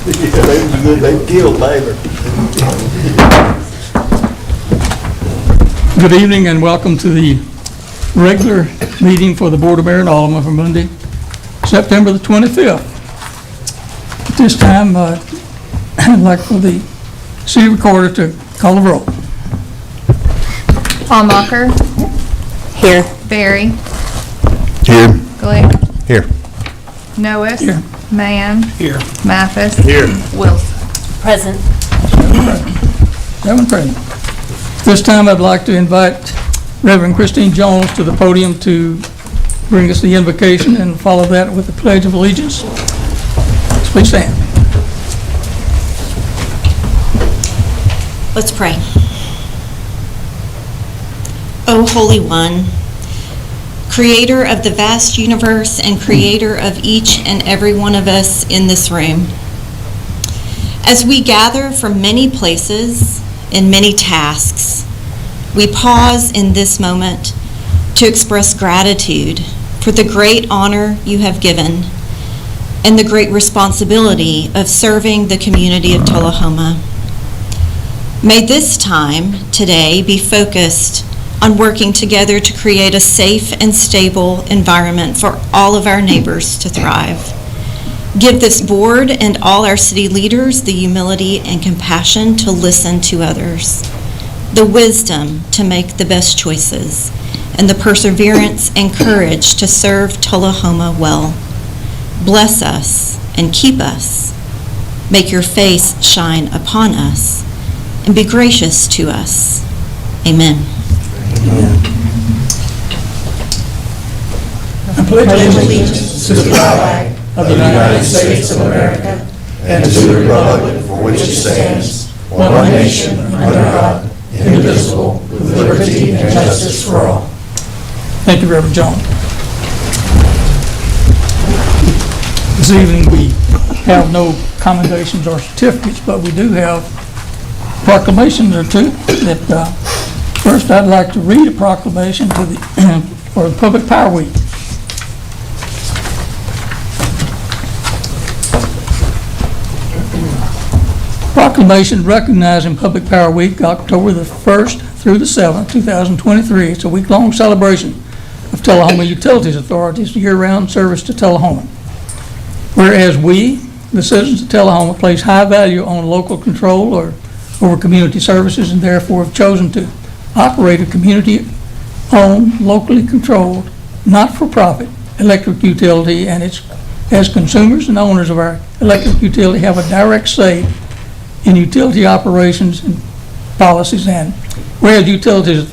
They killed Baylor. Good evening and welcome to the regular meeting for the Board of Mayor and Aldermen for Monday, September the 25th. At this time, I'd like for the city recorder to call the roll. Hallmacher. Here. Berry. Here. Glick. Here. Noes. Here. Mann. Here. Mathis. Here. Wilson. Present. Everyone present. This time I'd like to invite Reverend Christine Jones to the podium to bring us the invocation and follow that with the Pledge of Allegiance. Please stand. Let's pray. O Holy One, Creator of the vast universe and Creator of each and every one of us in this room, as we gather from many places and many tasks, we pause in this moment to express gratitude for the great honor you have given and the great responsibility of serving the community of Tullahoma. May this time today be focused on working together to create a safe and stable environment for all of our neighbors to thrive. Give this board and all our city leaders the humility and compassion to listen to others, the wisdom to make the best choices, and the perseverance and courage to serve Tullahoma well. Bless us and keep us. Make your face shine upon us and be gracious to us. Amen. I pledge allegiance to the flag of the United States of America and to the republic for which it stands, one nation, under God, indivisible, with liberty and justice for all. Thank you, Reverend Jones. This evening we have no commendations or certificates, but we do have proclamations or two. First, I'd like to read a proclamation to for the Public Power Week. Proclamation recognizing Public Power Week, October the 1st through the 7th, 2023. It's a week-long celebration of Tullahoma Utilities Authority's year-round service to Tullahoma. Whereas we, the citizens of Tullahoma, place high value on local control over community services and therefore have chosen to operate a community-owned, locally controlled, not-for-profit electric utility, and as consumers and owners of our electric utility have a direct say in utility operations and policies. And whereas Utilities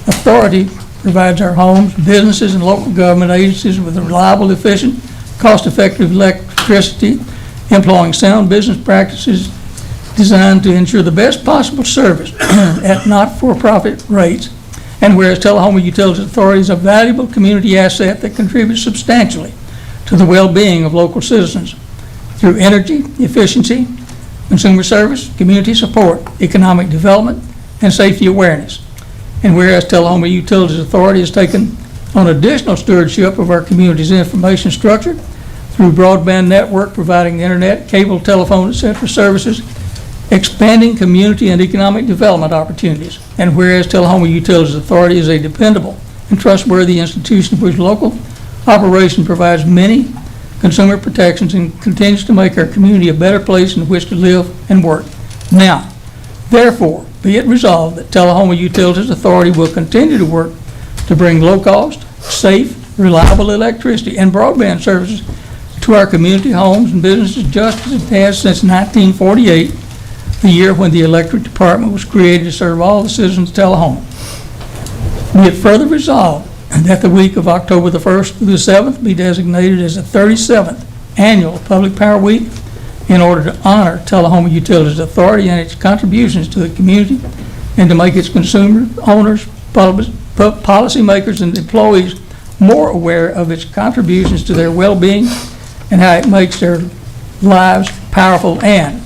Authority provides our homes, businesses, and local government agencies with reliable, efficient, cost-effective electricity, employing sound business practices designed to ensure the best possible service at not-for-profit rates. And whereas Tullahoma Utilities Authority is a valuable community asset that contributes substantially to the well-being of local citizens through energy efficiency, consumer service, community support, economic development, and safety awareness. And whereas Tullahoma Utilities Authority has taken on additional stewardship of our community's information structure through broadband network, providing internet, cable, telephone, etc. services, expanding community and economic development opportunities. And whereas Tullahoma Utilities Authority is a dependable and trustworthy institution whose local operation provides many consumer protections and continues to make our community a better place in which to live and work. Now, therefore, be it resolved that Tullahoma Utilities Authority will continue to work to bring low-cost, safe, reliable electricity and broadband services to our community homes and businesses just as it has since 1948, the year when the electric department was created to serve all the citizens of Tullahoma. Be it further resolved that the week of October the 1st through the 7th be designated as the 37th Annual Public Power Week in order to honor Tullahoma Utilities Authority and its contributions to the community and to make its consumers, owners, policymakers, and employees more aware of its contributions to their well-being and how it makes their lives powerful. And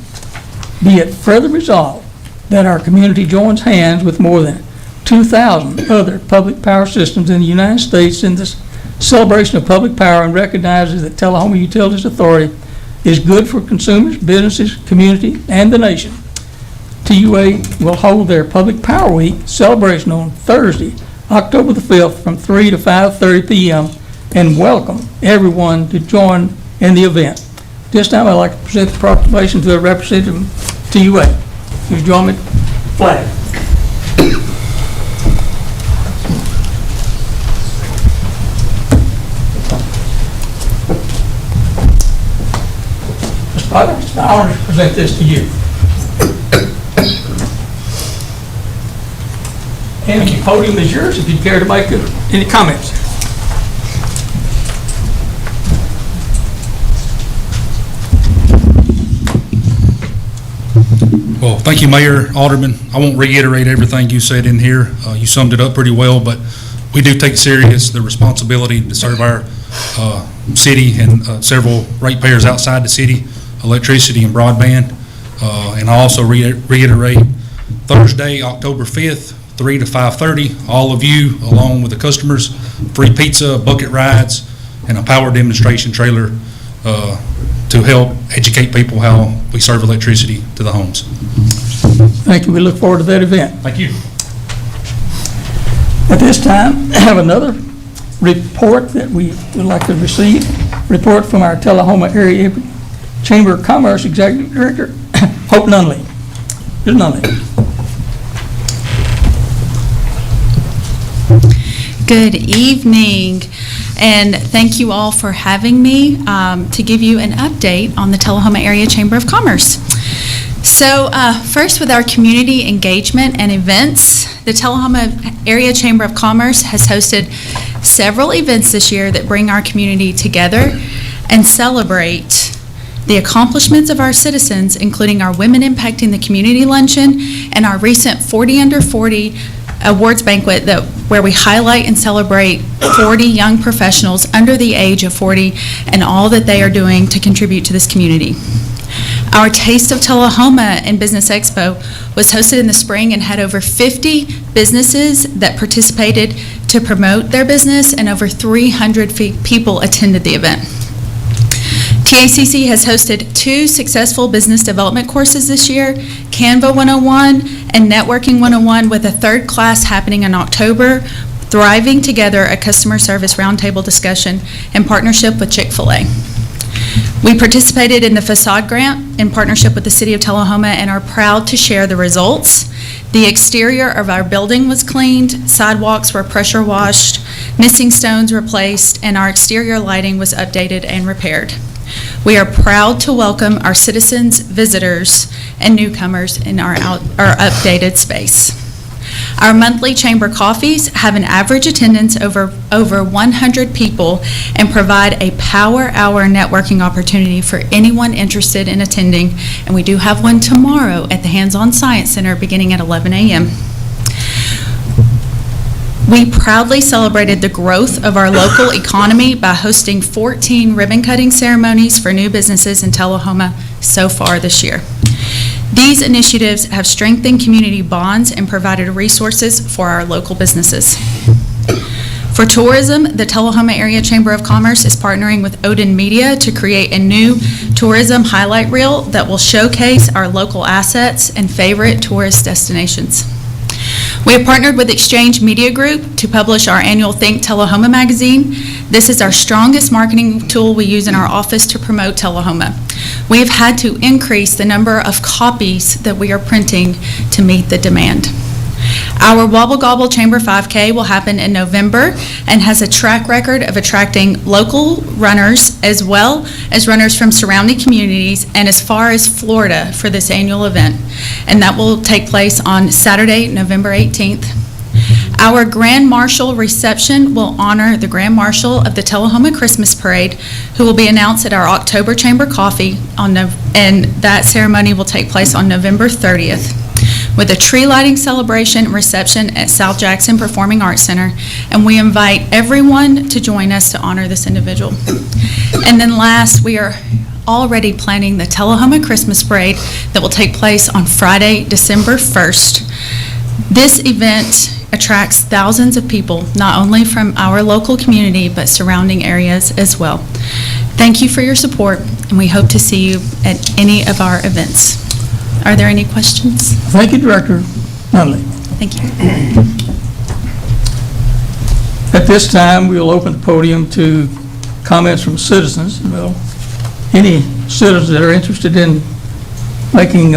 be it further resolved that our community joins hands with more than 2,000 other public power systems in the United States in this celebration of public power and recognizes that Tullahoma Utilities Authority is good for consumers, businesses, community, and the nation. TUA will hold their Public Power Week celebration on Thursday, October the 5th, from 3 to 5:30 p.m., and welcome everyone to join in the event. This time, I'd like to present the proclamation to a representative of TUA. Please join me. Flag. Mr. Potter, it's an honor to present this to you. And the podium is yours if you care to make any comments. Well, thank you, Mayor, Alderman. I won't reiterate everything you said in here. You summed it up pretty well, but we do take serious the responsibility to serve our city and several ratepayers outside the city, electricity and broadband. And I also reiterate Thursday, October 5th, 3 to 5:30, all of you, along with the customers, free pizza, bucket rides, and a power demonstration trailer to help educate people how we serve electricity to the homes. Thank you. We look forward to that event. Thank you. At this time, I have another report that we would like to receive. Report from our Tullahoma Area Chamber of Commerce Executive Director, Hope Nunley. Ms. Nunley. Good evening, and thank you all for having me to give you an update on the Tullahoma Area Chamber of Commerce. So first, with our community engagement and events, the Tullahoma Area Chamber of Commerce has hosted several events this year that bring our community together and celebrate the accomplishments of our citizens, including our Women Impacting the Community Luncheon and our recent 40 Under 40 awards banquet where we highlight and celebrate 40 young professionals under the age of 40 and all that they are doing to contribute to this community. Our Taste of Tullahoma and Business Expo was hosted in the spring and had over 50 businesses that participated to promote their business, and over 300 people attended the event. TACC has hosted 2 successful business development courses this year, Canva 101 and Networking 101, with a 3rd class happening in October, Thriving Together, a customer service roundtable discussion in partnership with Chick-fil-A. We participated in the facade grant in partnership with the City of Tullahoma and are proud to share the results. The exterior of our building was cleaned, sidewalks were pressure washed, missing stones replaced, and our exterior lighting was updated and repaired. We are proud to welcome our citizens, visitors, and newcomers in our updated space. Our monthly chamber coffees have an average attendance over 100 people and provide a power hour networking opportunity for anyone interested in attending, and we do have one tomorrow at the Hands-On Science Center beginning at 11 a.m. We proudly celebrated the growth of our local economy by hosting 14 ribbon-cutting ceremonies for new businesses in Tullahoma so far this year. These initiatives have strengthened community bonds and provided resources for our local businesses. For tourism, the Tullahoma Area Chamber of Commerce is partnering with Odin Media to create a new tourism highlight reel that will showcase our local assets and favorite tourist destinations. We have partnered with Exchange Media Group to publish our annual Think Tullahoma magazine. This is our strongest marketing tool we use in our office to promote Tullahoma. We have had to increase the number of copies that we are printing to meet the demand. Our Wobble Gobble Chamber 5K will happen in November and has a track record of attracting local runners as well as runners from surrounding communities and as far as Florida for this annual event. And that will take place on Saturday, November 18th. Our Grand Marshal reception will honor the Grand Marshal of the Tullahoma Christmas Parade, who will be announced at our October Chamber Coffee, and that ceremony will take place on November 30th. With a tree lighting celebration and reception at South Jackson Performing Arts Center, and we invite everyone to join us to honor this individual. And then last, we are already planning the Tullahoma Christmas Parade that will take place on Friday, December 1st. This event attracts thousands of people, not only from our local community, but surrounding areas as well. Thank you for your support, and we hope to see you at any of our events. Are there any questions? Thank you, Director Nunley. Thank you. At this time, we will open the podium to comments from citizens. Well, any citizens that are interested in making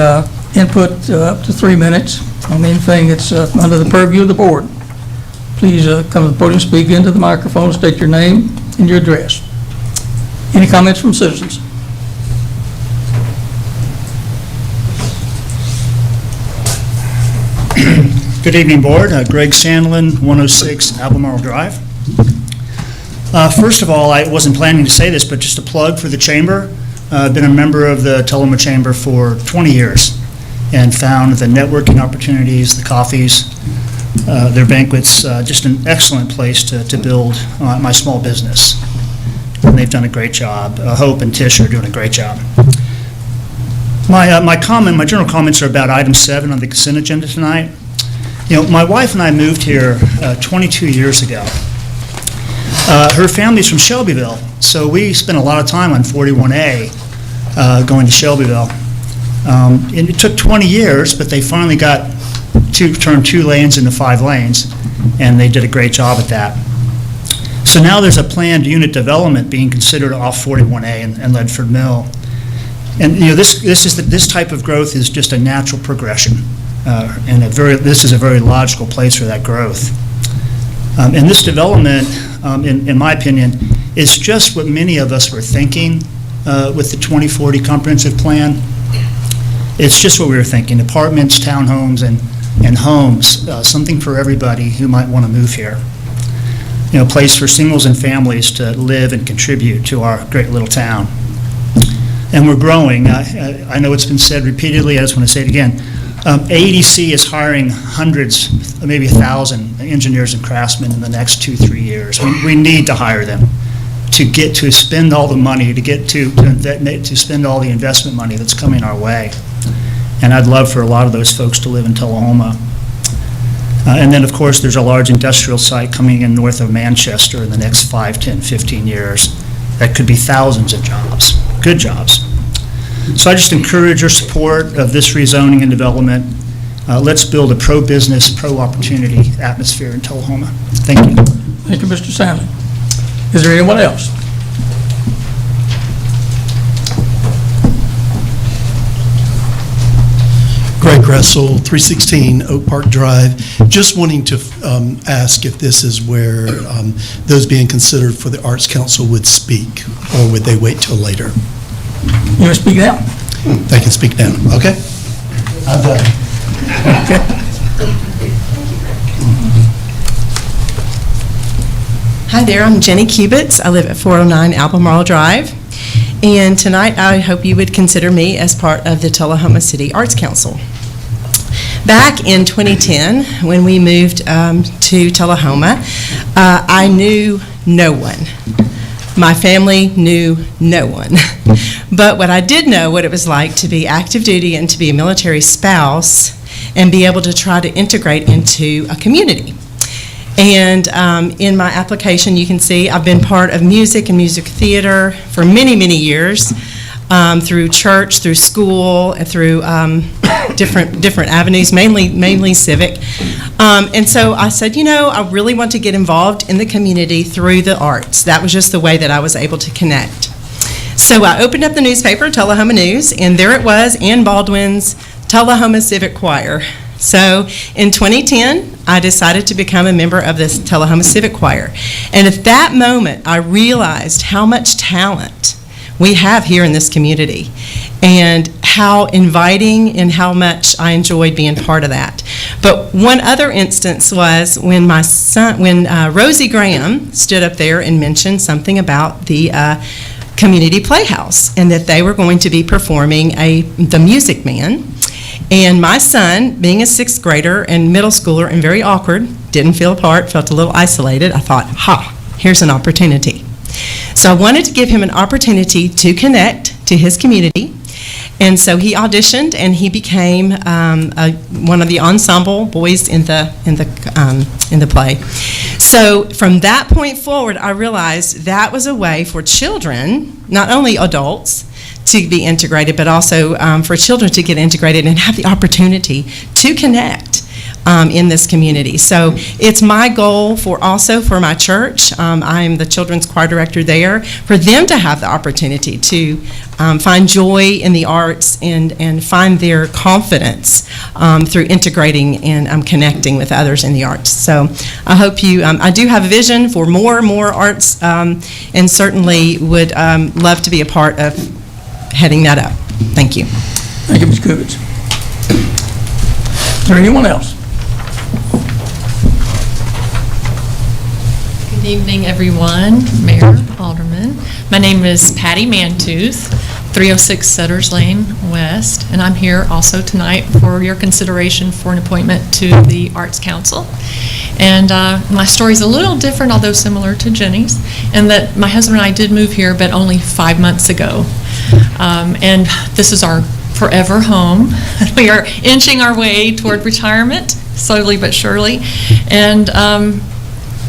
input up to 3 minutes on anything that's under the purview of the board, please come to the podium, speak into the microphone, state your name and your address. Any comments from citizens? Good evening, Board. Greg Sandlin, 106 Albemarle Drive. First of all, I wasn't planning to say this, but just a plug for the Chamber. I've been a member of the Tullahoma Chamber for 20 years and found the networking opportunities, the coffees, their banquets, just an excellent place to build my small business. And they've done a great job. Hope and Tish are doing a great job. My general comments are about item 7 on the consent agenda tonight. You know, my wife and I moved here 22 years ago. Her family's from Shelbyville, so we spent a lot of time on 41A going to Shelbyville. And it took 20 years, but they finally got turned 2 lanes into 5 lanes, and they did a great job at that. So now there's a planned unit development being considered off 41A and Ledford Mill. And you know, this type of growth is just a natural progression, and this is a very logical place for that growth. And this development, in my opinion, is just what many of us were thinking with the 2040 comprehensive plan. It's just what we were thinking: apartments, townhomes, and homes, something for everybody who might want to move here. You know, a place for singles and families to live and contribute to our great little town. And we're growing. I know it's been said repeatedly. I just want to say it again. AEDC is hiring hundreds, maybe 1,000 engineers and craftsmen in the next 2-3 years. We need to hire them to get to spend all the money, to spend all the investment money that's coming our way. And I'd love for a lot of those folks to live in Tullahoma. And then, of course, there's a large industrial site coming in north of Manchester in the next 5, 10, 15 years. That could be thousands of jobs, good jobs. So I just encourage your support of this rezoning and development. Let's build a pro-business, pro-opportunity atmosphere in Tullahoma. Thank you. Thank you, Mr. Sandlin. Is there anyone else? Greg Gressel, 316 Oak Park Drive. Just wanting to ask if this is where those being considered for the Arts Council would speak, or would they wait till later? You want to speak now? They can speak now. Okay. I'm done. Okay. Hi there, I'm Jenny Kubitz. I live at 409 Albemarle Drive. And tonight I hope you would consider me as part of the Tullahoma City Arts Council. Back in 2010, when we moved to Tullahoma, I knew no one. My family knew no one. But what I did know, what it was like to be active duty and to be a military spouse and be able to try to integrate into a community. And in my application, you can see I've been part of music and music theater for many, many years, through church, through school, and through different avenues, mainly civic. And so I said, you know, I really want to get involved in the community through the arts. That was just the way that I was able to connect. So I opened up the newspaper, Tullahoma News, and there it was, Ann Baldwin's Tullahoma Civic Choir. So in 2010, I decided to become a member of this Tullahoma Civic Choir. And at that moment, I realized how much talent we have here in this community and how inviting and how much I enjoyed being part of that. But one other instance was when Rosie Graham stood up there and mentioned something about the community playhouse and that they were going to be performing the Music Man. And my son, being a 6th grader and middle schooler and very awkward, didn't feel apart, felt a little isolated, I thought, here's an opportunity. So I wanted to give him an opportunity to connect to his community And so he auditioned, and he became one of the ensemble boys in the play. So from that point forward, I realized that was a way for children, not only adults, to be integrated, but also for children to get integrated and have the opportunity to connect in this community. So it's my goal for my church, I am the children's choir director there, for them to have the opportunity to find joy in the arts and find their confidence through integrating and connecting with others in the arts. So I hope I do have a vision for more arts, and certainly would love to be a part of heading that up. Thank you. Thank you, Ms. Kuvitz. Is there anyone else? Good evening, everyone, Mayor, Alderman. My name is Patty Mantooth, 306 Sutter's Lane West, and I'm here also tonight for your consideration for an appointment to the Arts Council. And my story's a little different, although similar to Jenny's, in that my husband and I did move here, but only 5 months ago. And this is our forever home. We are inching our way toward retirement, slowly but surely, and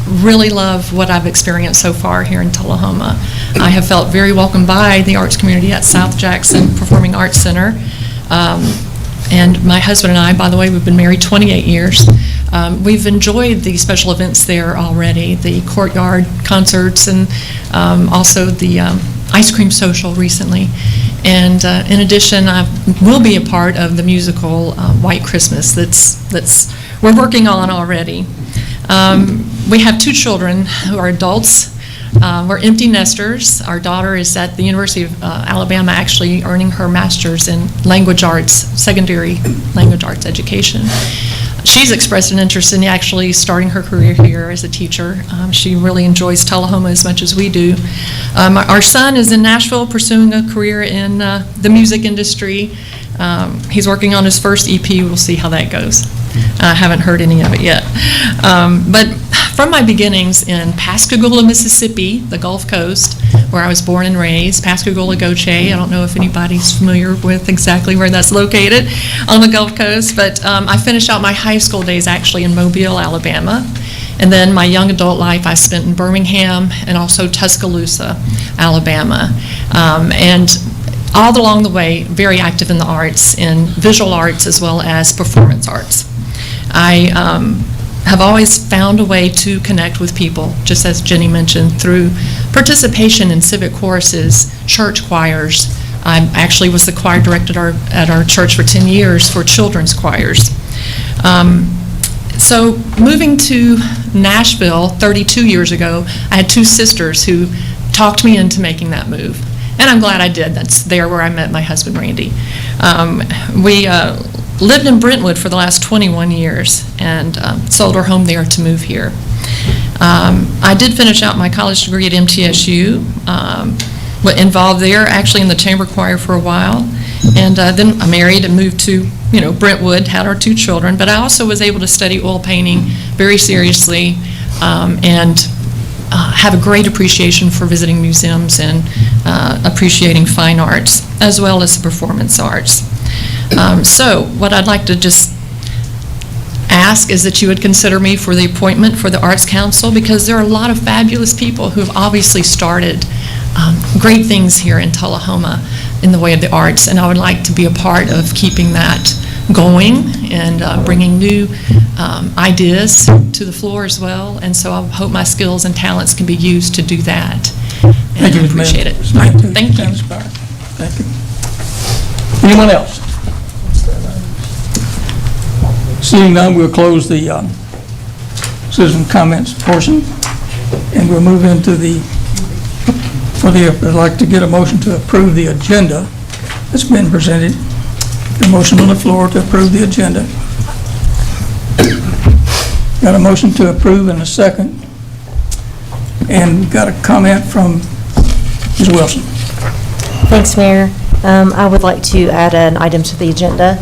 really love what I've experienced so far here in Tullahoma. I have felt very welcomed by the arts community at South Jackson Performing Arts Center. And my husband and I, by the way, we've been married 28 years. We've enjoyed the special events there already, the courtyard concerts, and also the ice cream social recently. And in addition, I will be a part of the musical White Christmas that's we're working on already. We have 2 children who are adults. We're empty nesters. Our daughter is at the University of Alabama, actually earning her master's in language arts, secondary language arts education. She's expressed an interest in actually starting her career here as a teacher. She really enjoys Tullahoma as much as we do. Our son is in Nashville pursuing a career in the music industry. He's working on his first EP. We'll see how that goes. I haven't heard any of it yet. But from my beginnings in Pascagoula, Mississippi, the Gulf Coast, where I was born and raised, Pascagoula Goche. I don't know if anybody's familiar with exactly where that's located on the Gulf Coast, but I finished out my high school days actually in Mobile, Alabama. And then my young adult life I spent in Birmingham and also Tuscaloosa, Alabama. And all along the way, very active in the arts, in visual arts as well as performance arts. I have always found a way to connect with people, just as Jenny mentioned, through participation in civic choruses, church choirs. I actually was the choir director at our church for 10 years for children's choirs. So moving to Nashville 32 years ago, I had 2 sisters who talked me into making that move. And I'm glad I did. That's there where I met my husband, Randy. We lived in Brentwood for the last 21 years and sold our home there to move here. I did finish out my college degree at MTSU, involved there actually in the chamber choir for a while. And then I married and moved to Brentwood, had our 2 children, but I also was able to study oil painting very seriously and have a great appreciation for visiting museums and appreciating fine arts as well as performance arts. So what I'd like to just ask is that you would consider me for the appointment for the Arts Council, because there are a lot of fabulous people who have obviously started great things here in Tullahoma in the way of the arts, and I would like to be a part of keeping that going and bringing new ideas to the floor as well, and so I hope my skills and talents can be used to do that. And I appreciate it. Thank you. Thank you. Anyone else? Seeing none, we'll close the citizen comments portion, and we'll move into I'd like to get a motion to approve the agenda that's been presented. A motion on the floor to approve the agenda. Got a motion to approve in a second, and got a comment from Ms. Wilson. Thanks, Mayor. I would like to add an item to the agenda.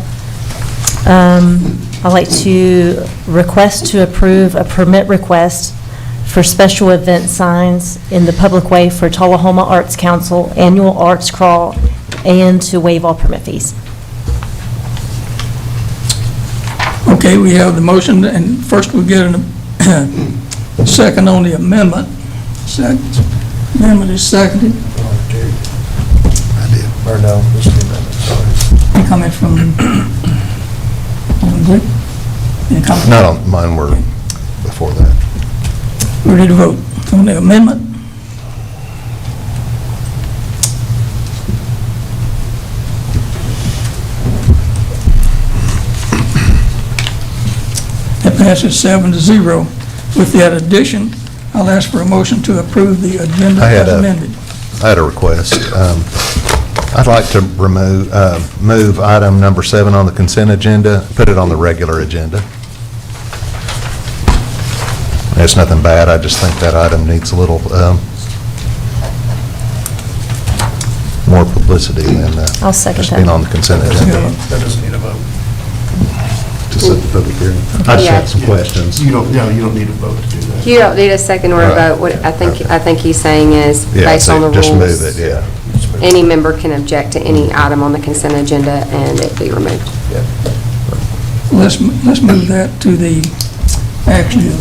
I'd like to request to approve a permit request for special event signs in the public way for Tullahoma Arts Council Annual Arts Crawl and to waive all permit fees. Okay, we have the motion, and first we'll get a second on the amendment. Amendment is seconded. I did. Or no, this is the amendment, sorry. Any comment from Alderman Glick? Any comment? Not on mine, we're before that. We're ready to vote on the amendment. That passes 7-0. With that addition, I'll ask for a motion to approve the agenda as amended. I had a request. I'd like to move item number 7 on the consent agenda, put it on the regular agenda. It's nothing bad, I just think that item needs a little more publicity than I'll second just that. being on the consent agenda. That doesn't need a vote. To set the public hearing. I just had some questions. You don't need a vote to do that. You don't need a second or a Right. vote. What I think he's saying is, Yeah, based on the rules. just move it, yeah. Any member can object to any item on the consent agenda and it be removed. Let's move that to the, actually,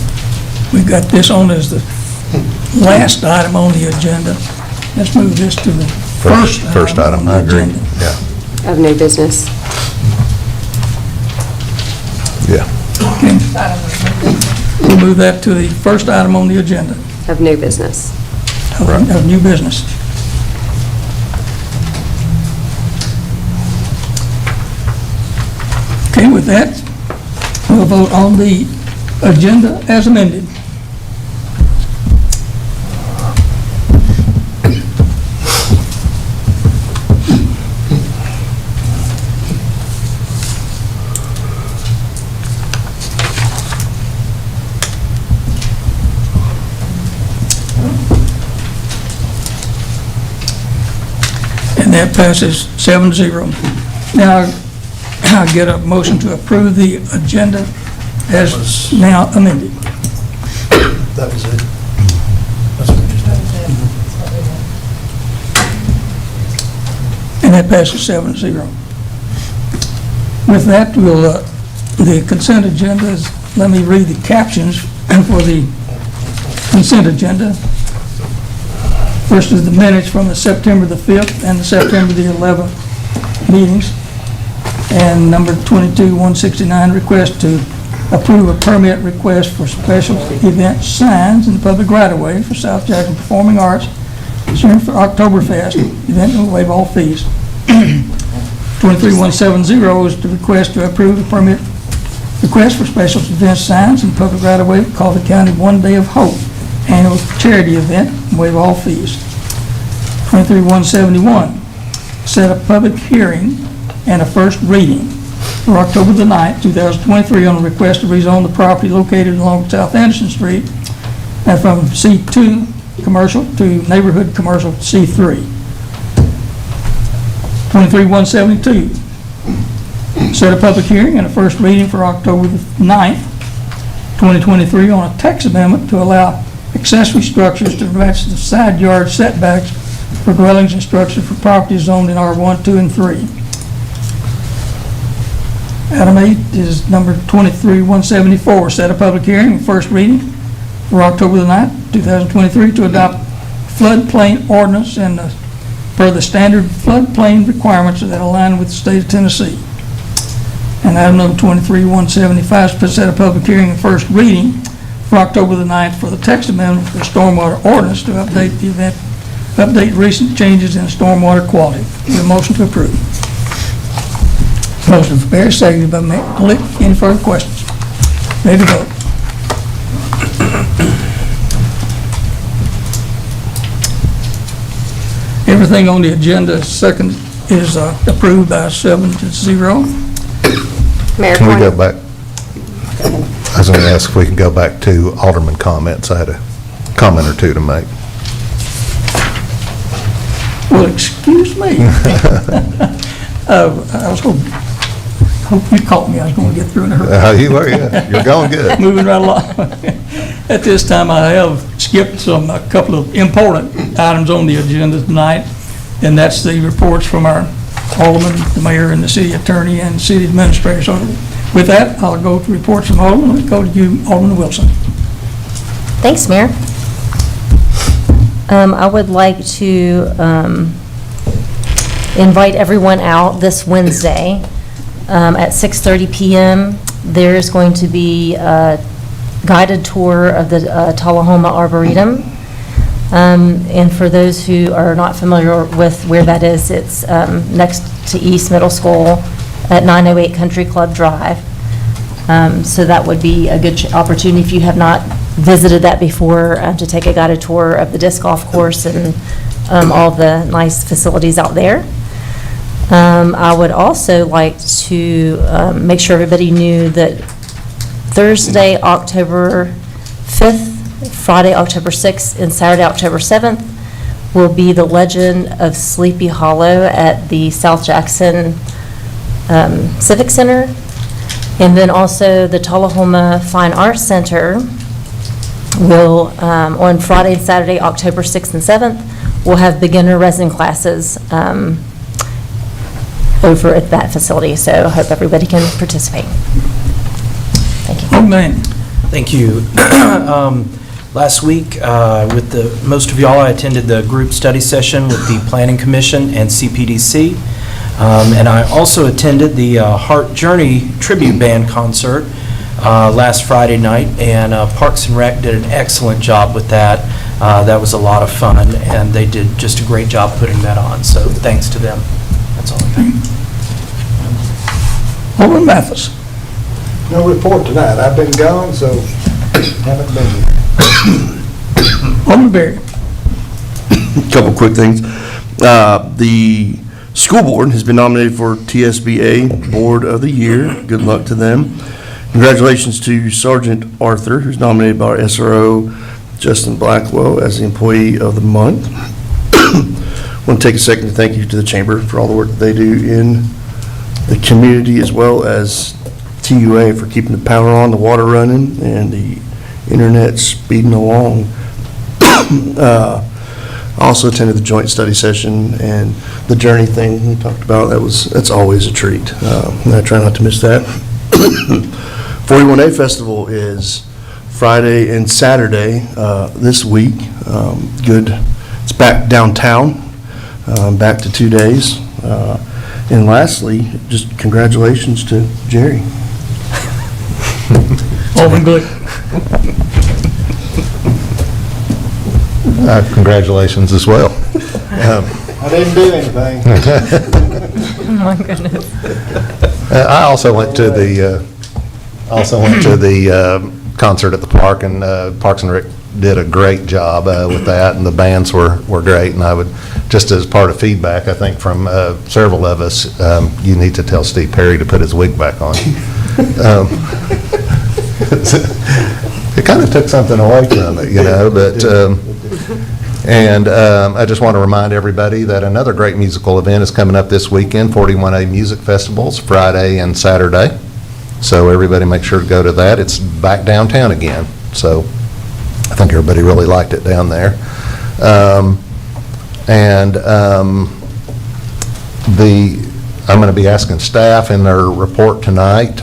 we've got this on as the last item on the agenda. Let's move this to the first item on I the agree. agenda. Yeah, Of new business. yeah. Okay. We'll move that to the first item on the agenda Of new business. of new business. Okay, with that, we'll vote on the agenda as amended. And that passes 7-0. Now, I'll get a motion to approve the agenda as now amended. That was it. That's what we just had. And that passes 7-0. With that, we'll, the consent agenda is, let me read the captions for the consent agenda. First is the minutes from the September the 5th and the September the 11th meetings. And number 22-169, request to approve a permit request for special event signs in the public right-of-way for South Jackson Performing Arts, concerned for Oktoberfest, event will waive all fees. 23-170 is the request to approve a permit request for special event signs in the public right-of-way for Coffee County One Day of Hope annual charity event, waive all fees. 23-171, set a public hearing and a first reading for October the 9th, 2023, on a request to rezone the property located along South Anderson Street and from C2 commercial to neighborhood commercial C3. 23-172, set a public hearing and a first reading for October the 9th, 2023, on a text amendment to allow accessory structures to match the side yard setbacks for dwellings and structures for properties zoned in R1, 2, and 3. Item 8 is number 23-174, set a public hearing and first reading for October the 9th, 2023, to adopt floodplain ordinance and per the standard floodplain requirements that align with the state of Tennessee. And item number 23-175, set a public hearing and first reading for October the 9th for the text amendment for stormwater ordinance to update the event, update recent changes in stormwater quality. Need a motion to approve. Motion for Barry, seconded by Glick. Any further questions? Ready to vote. Everything on the agenda second is approved by 7-0. Mayor, Can we go point- back? I was going to ask if we can go back to Alderman comments. I had a comment or two to make. Well, excuse me. I was going to hope you caught me, I was going to get through in a hurry. You were, yeah. You're going good. Moving right along. At this time, I have skipped a couple of important items on the agenda tonight, and that's the reports from our alderman, the mayor, and the city attorney, and city administrator. So with that, I'll go to reports from alderman. Let's go to you, Alderman Wilson. Thanks, Mayor. I would like to invite everyone out this Wednesday at 6:30 p.m. There's going to be a guided tour of the Tullahoma Arboretum. And for those who are not familiar with where that is, it's next to East Middle School at 908 Country Club Drive. So that would be a good opportunity if you have not visited that before, to take a guided tour of the disc golf course and all the nice facilities out there. I would also like to make sure everybody knew that Thursday, October 5th, Friday, October 6th, and Saturday, October 7th will be the Legend of Sleepy Hollow at the South Jackson Civic Center. And then also the Tullahoma Fine Arts Center will, on Friday and Saturday, October 6th and 7th, will have beginner resin classes over at that facility. So I hope everybody can participate. Thank you. Amen. Thank you. Last week, with most of y'all, I attended the group study session with the Planning Commission and CPDC. And I also attended the Heart Journey Tribute Band concert last Friday night, and Parks and Rec did an excellent job with that. That was a lot of fun, and they did just a great job putting that on, so thanks to them. That's all I got. Alderman Mathis. No report tonight. I've been gone, so haven't been here. Alderman Berry. Couple quick things. The school board has been nominated for TSBA Board of the Year. Good luck to them. Congratulations to Sergeant Arthur, who's nominated by our SRO, Justin Blackwell, as the Employee of the Month. I want to take a second to thank you to the Chamber for all the work that they do in the community, as well as TUA for keeping the power on, the water running, and the internet speeding along. I also attended the joint study session and the journey thing we talked about. That's always a treat. And I try not to miss that. 41A Festival is Friday and Saturday this week. Good. It's back downtown, back to 2 days. And lastly, just congratulations to Jerry. Alderman Glick. Congratulations as well. I didn't do anything. Oh, my goodness. I also went to the concert at the park, and Parks and Rec did a great job with that, and the bands were great. And I would, just as part of feedback, I think from several of us, you need to tell Steve Perry to put his wig back on. It kind of took something away from it, but. And I just want to remind everybody that another great musical event is coming up this weekend, 41A Music Festivals, Friday and Saturday. So everybody make sure to go to that. It's back downtown again. So I think everybody really liked it down there. I'm going to be asking staff in their report tonight.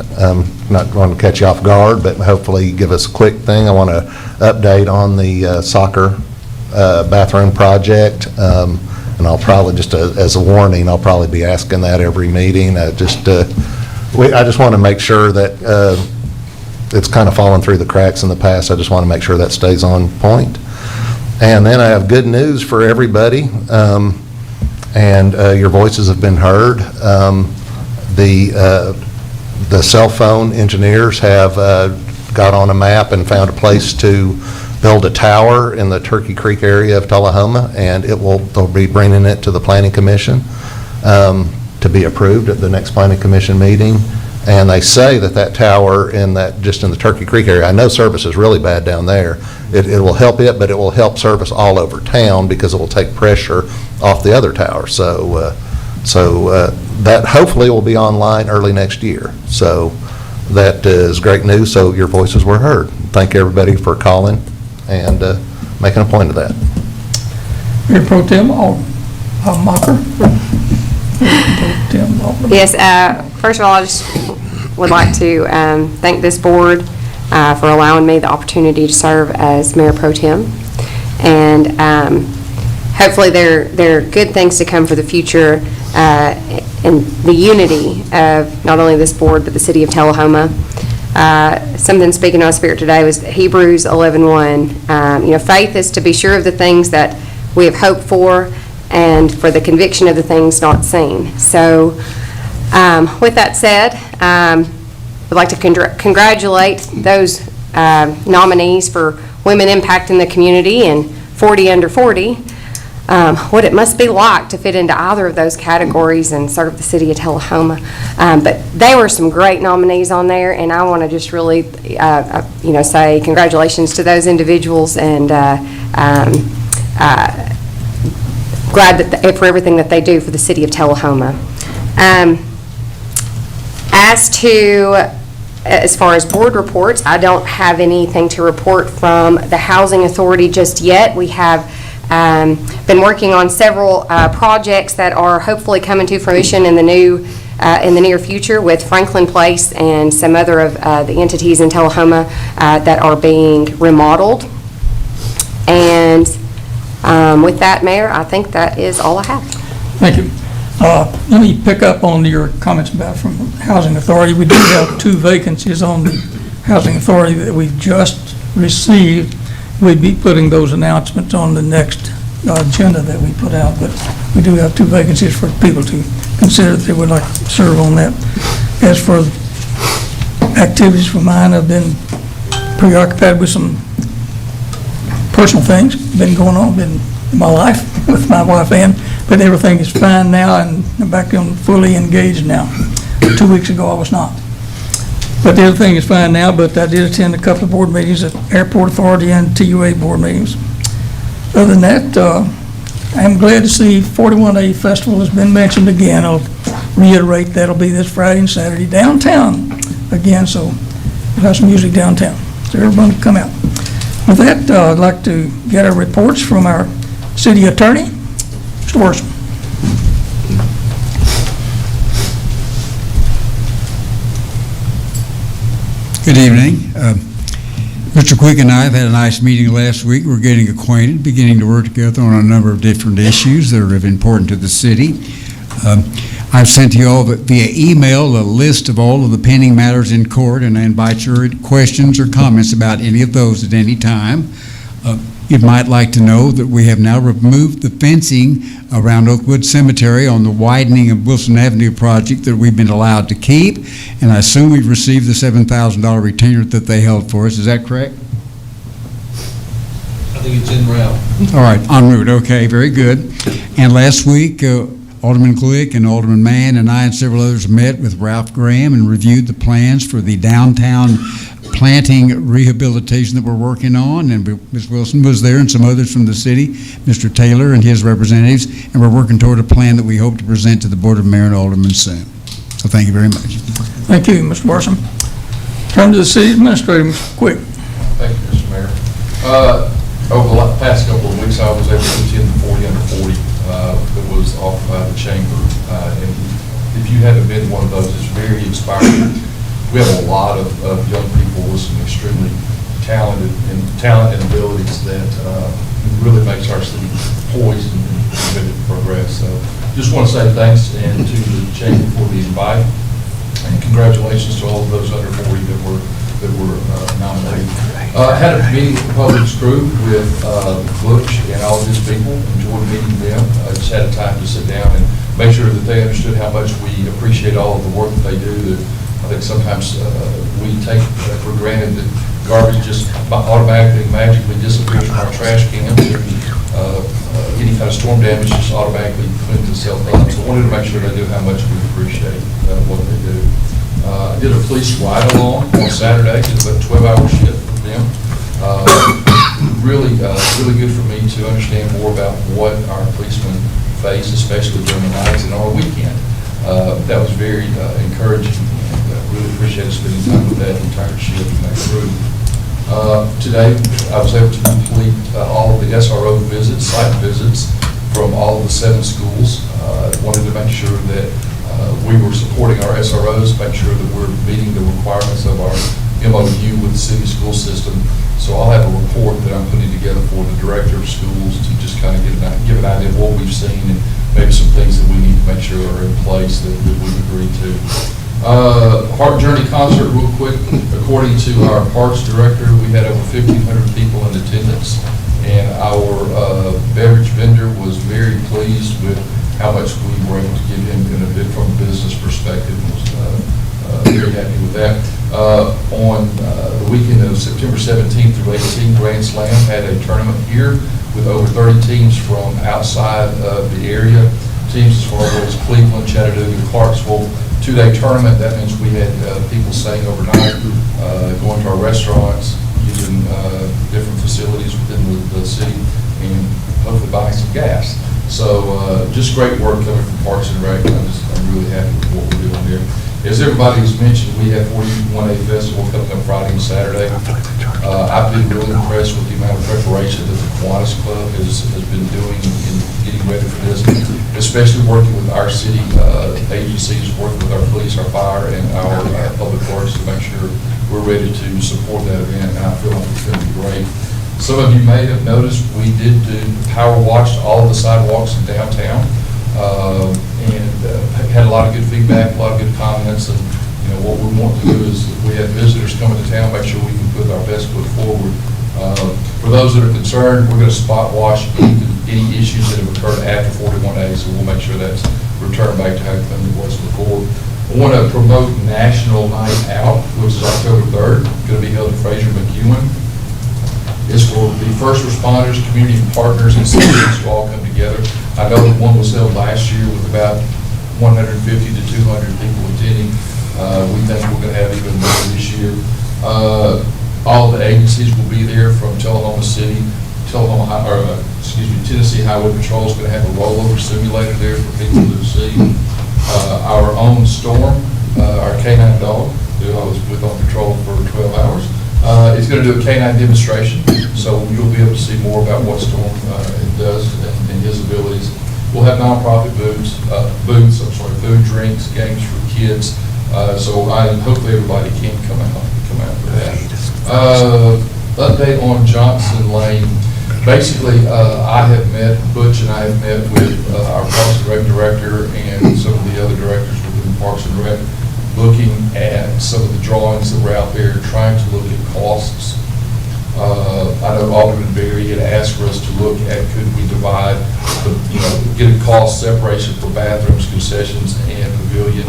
Not going to catch you off guard, but hopefully give us a quick thing. I want to update on the soccer bathroom project, and I'll probably, just as a warning, I'll probably be asking that every meeting. I just want to make sure that it's kind of fallen through the cracks in the past. I just want to make sure that stays on point. And then I have good news for everybody, and your voices have been heard. The cell phone engineers have got on a map and found a place to build a tower in the Turkey Creek area of Tullahoma, and they'll be bringing it to the Planning Commission to be approved at the next Planning Commission meeting. And they say that tower just in the Turkey Creek area, I know service is really bad down there. It will help it, but it will help service all over town because it will take pressure off the other tower. So So that hopefully will be online early next year. So that is great news, so your voices were heard. Thank everybody for calling and making a point of that. Mayor Pro Tem Mocker. Pro Tem Alderman. Yes, first of all, I just would like to thank this board for allowing me the opportunity to serve as Mayor Pro Tem. And hopefully there are good things to come for the future and the unity of not only this board, but the city of Tullahoma. Something speaking on spirit today was Hebrews 11:1. Faith is to be sure of the things that we have hoped for and for the conviction of the things not seen. So with that said, I'd like to congratulate those nominees for Women Impacting the Community and 40 Under 40. What it must be like to fit into either of those categories and serve the city of Tullahoma. But there were some great nominees on there, and I want to just really, say congratulations to those individuals, and glad that for everything that they do for the city of Tullahoma. As far as board reports, I don't have anything to report from the Housing Authority just yet. We have been working on several projects that are hopefully coming to fruition in the near future with Franklin Place and some other of the entities in Tullahoma that are being remodeled. And with that, Mayor, I think that is all I have. Thank you. Let me pick up on your comments about from Housing Authority. We do have 2 vacancies on the Housing Authority that we've just received. We'd be putting those announcements on the next agenda that we put out, but we do have 2 vacancies for people to consider if they would like to serve on that. As for activities for mine, I've been preoccupied with some personal things been going on in my life with my wife Ann, but everything is fine now and I'm back on fully engaged now. 2 weeks ago I was not. But the other thing is fine now, but I did attend a couple of board meetings at Airport Authority and TUA board meetings. Other than that, I'm glad to see 41A Festival has been mentioned again. I'll reiterate that'll be this Friday and Saturday downtown again, so we'll have some music downtown. So everyone come out. With that, I'd like to get our reports from our city attorney, Mr. Worsham. Good evening. Mr. Quick and I have had a nice meeting last week. We're getting acquainted, beginning to work together on a number of different issues that are of importance to the city. I've sent you all via email a list of all of the pending matters in court, and I invite your questions or comments about any of those at any time. You might like to know that we have now removed the fencing around Oakwood Cemetery on the widening of Wilson Avenue project that we've been allowed to keep, and I assume we've received the $7,000 retainer that they held for us. Is that correct? I think it's en route. All right, en route. Okay, very good. And last week, Alderman Glick and Alderman Mann and I and several others met with Ralph Graham and reviewed the plans for the downtown planting rehabilitation that we're working on, and Ms. Wilson was there and some others from the city, Mr. Taylor and his representatives, and we're working toward a plan that we hope to present to the Board of Mayor and Aldermen soon. So thank you very much. Thank you, Mr. Worsham. Turn to the city administrator, Mr. Quick. Thank you, Mr. Mayor. Over the past couple of weeks, I was able to attend the 40 Under 40 that was offered by the Chamber. And if you haven't been to one of those, it's very inspiring. We have a lot of young people with some extremely talent and abilities that really makes our city poised and ready to progress. So just want to say thanks and to the Chamber for the invite, and congratulations to all of those under 40 that were nominated. I had a meeting with the Public's crew with Butch and all of his people. Enjoyed meeting them. I just had a time to sit down and make sure that they understood how much we appreciate all of the work that they do. That I think sometimes we take for granted that garbage just automatically, magically disappears from our trash cans. Any kind of storm damage just automatically cleans itself up. So I wanted to make sure they knew how much we appreciate what they do. I did a police ride-along on Saturday, did about a 12-hour shift with them. Really good for me to understand more about what our policemen face, especially during the nights and on a weekend. That was very encouraging, and really appreciated spending time with that entire shift and that group. Today, I was able to complete all of the SRO visits, site visits, from all of the 7 schools. Wanted to make sure that we were supporting our SROs, make sure that we're meeting the requirements of our MOU with the city school system. So I'll have a report that I'm putting together for the director of schools to just kind of give an idea of what we've seen and maybe some things that we need to make sure are in place that we've agreed to. Heart Journey concert, real quick. According to our parks director, we had over 1,500 people in attendance, and our beverage vendor was very pleased with how much we were able to give him in a bit from a business perspective. Was very happy with that. On the weekend of September 17th through 18th, Grand Slam had a tournament here with over 30 teams from outside of the area. Teams as far as Cleveland, Chattanooga, Clarksville. 2-day tournament. That means we had people staying overnight, going to our restaurants, using different facilities within the city, and hopefully buying some gas. So just great work coming from Parks and Rec. I'm really happy with what we're doing here. As everybody has mentioned, we have 41A Festival coming up Friday and Saturday. I've been really impressed with the amount of preparation that the Kiwanis Club has been doing in getting ready for this, especially working with our city agencies, working with our police, our fire, and our public works to make sure we're ready to support that event, and I feel like it's going to be great. Some of you may have noticed we did power washed all of the sidewalks in downtown. And had a lot of good feedback, a lot of good comments, and what we want to do is if we have visitors coming to town, make sure we can put our best foot forward. For those that are concerned, we're going to spot wash any issues that have occurred after 41 days, so we'll make sure that's returned back to how it was before. I want to promote National Night Out, which is October 3rd, going to be held at Fraser McEwen. It's for the first responders, community partners, and citizens to all come together. I know that one was held last year with about 150 to 200 people attending. We think we're going to have even more this year. All the agencies will be there from Tullahoma City. Tennessee Highway Patrol is going to have a rollover simulator there for people to see. Our own Storm, our K9 dog, who I was with on patrol for 12 hours, is going to do a K9 demonstration, so you'll be able to see more about what Storm does and his abilities. We'll have nonprofit booths, food, drinks, games for kids. So hopefully everybody can come out for that. Update on Johnson Lane. Basically, Butch and I have met with our Parks and Rec director and some of the other directors within Parks and Rec, looking at some of the drawings that were out there, trying to look at costs. I know Alderman Berry had asked for us to look at could we divide, get a cost separation for bathrooms, concessions, and pavilion.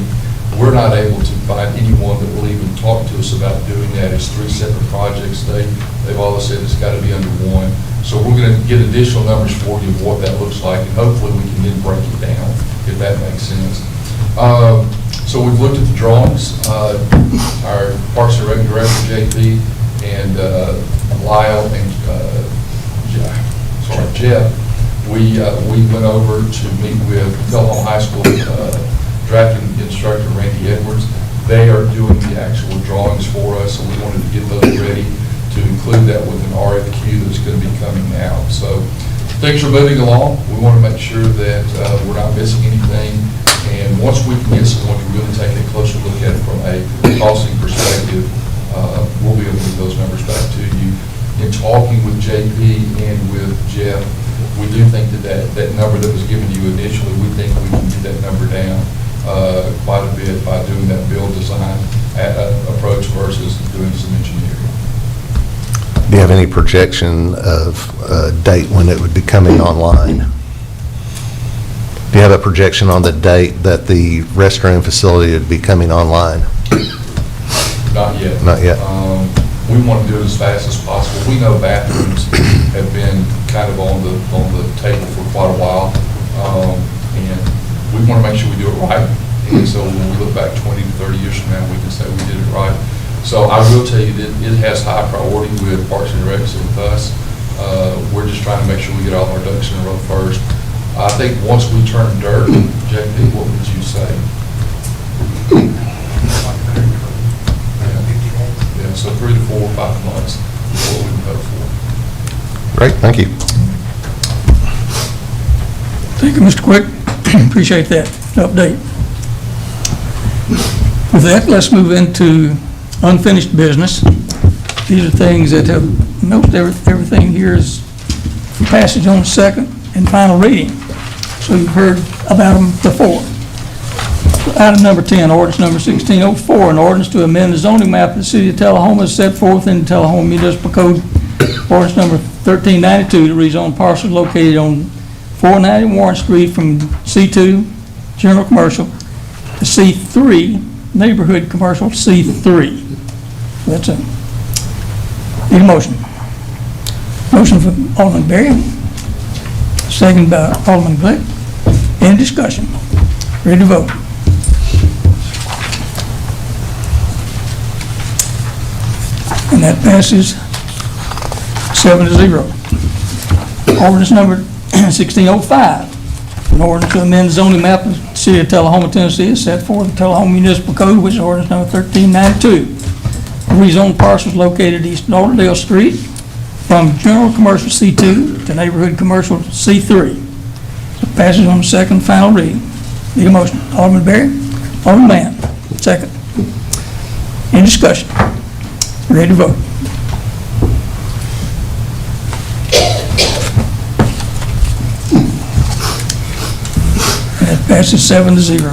We're not able to find anyone that will even talk to us about doing that. It's 3 separate projects. They've always said it's got to be under one. So we're going to get additional numbers for you of what that looks like, and hopefully we can then break it down, if that makes sense. So we've looked at the drawings. Our Parks and Rec Director, JP, and Lyle and Jeff, we went over to meet with Tullahoma High School drafting instructor Randy Edwards. They are doing the actual drawings for us, so we wanted to get those ready to include that with an RFQ that's going to be coming out. So things are moving along. We want to make sure that we're not missing anything. And once we can get someone to really take a closer look at it from a costing perspective, we'll be able to get those numbers back to you. In talking with JP and with Jeff, we do think that number that was given to you initially, we think we can get that number down quite a bit by doing that build design approach versus doing some engineering. Do you have any projection of a date when it would be coming online? Do you have a projection on the date that the restroom facility would be coming online? Not yet. Not yet. We want to do it as fast as possible. We know bathrooms have been kind of on the table for quite a while, and we want to make sure we do it right. And so when we look back 20 to 30 years from now, we can say we did it right. So I will tell you that it has high priority with Parks and Recs and with us. We're just trying to make sure we get all our ducks in a row first. I think once we turn dirt, JP, what would you say? Yeah, so 3 to 4 or 5 months is what we would hope for. Great, thank you. Thank you, Mr. Quick. Appreciate that update. With that, let's move into unfinished business. These are things that have, most everything here is for passage on second and final reading. So you've heard about them before. Item number 10, ordinance number 1604, an ordinance to amend the zoning map of the city of Tullahoma as set forth in the Tullahoma Municipal Code, ordinance number 1392, to rezone parcels located on 490 Warren Street from C2, general commercial, to C3, neighborhood commercial, C3. So that's it. Need a motion. Motion from Alderman Berry, second by Alderman Glick. Any discussion? Ready to vote? And that passes 7-0. Ordinance number 1605, an ordinance to amend the zoning map of the city of Tullahoma, Tennessee, is set forth in the Tullahoma Municipal Code, which is ordinance number 1392. Rezone parcels located east Lauderdale Street from general commercial C2 to neighborhood commercial C3. So passes on the second and final reading. Need a motion. Alderman Berry, Alderman Mann, second. Any discussion? Ready to vote? That passes 7-0.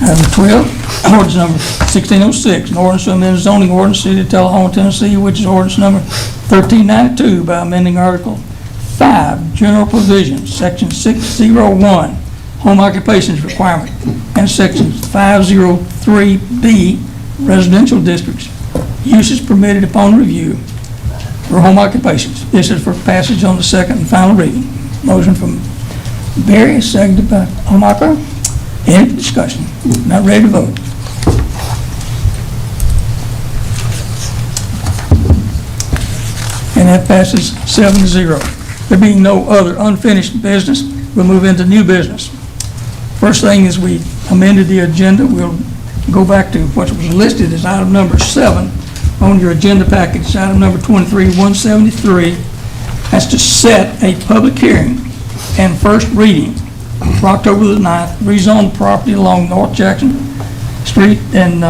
Item 12, ordinance number 1606, an ordinance to amend zoning ordinance, city of Tullahoma, Tennessee, which is ordinance number 1392, by amending Article 5, general provisions, section 601, home occupations requirement, and section 503B, residential districts, uses permitted upon review for home occupations. This is for passage on the second and final reading. Motion from Berry, seconded by Almacher. Any discussion? Not ready to vote. And that passes 7-0. There being no other unfinished business, we'll move into new business. First thing is we amended the agenda. We'll go back to what was listed as item number 7 on your agenda package, item number 23-173. That's to set a public hearing and first reading for October the 9th, rezone property along North Jackson Street and